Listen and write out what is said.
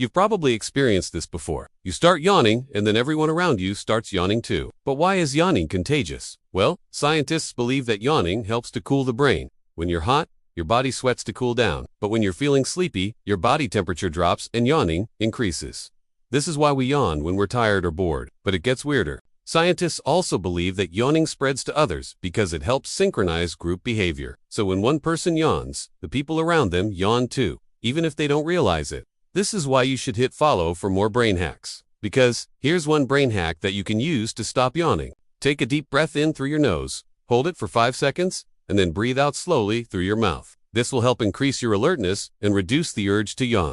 You've probably experienced this before. You start yawning, and then everyone around you starts yawning too. But why is yawning contagious? Well, scientists believe that yawning helps to cool the brain. When you're hot, your body sweats to cool down. But when you're feeling sleepy, your body temperature drops and yawning increases. This is why we yawn when we're tired or bored. But it gets weirder. Scientists also believe that yawning spreads to others because it helps synchronize group behavior. So when one person yawns, the people around them yawn too, even if they don't realize it. This is why you should hit follow for more brain hacks. Because here's one brain hack that you can use to stop yawning. Take a deep breath in through your nose, hold it for 5 seconds, and then breathe out slowly through your mouth. This will help increase your alertness and reduce the urge to yawn.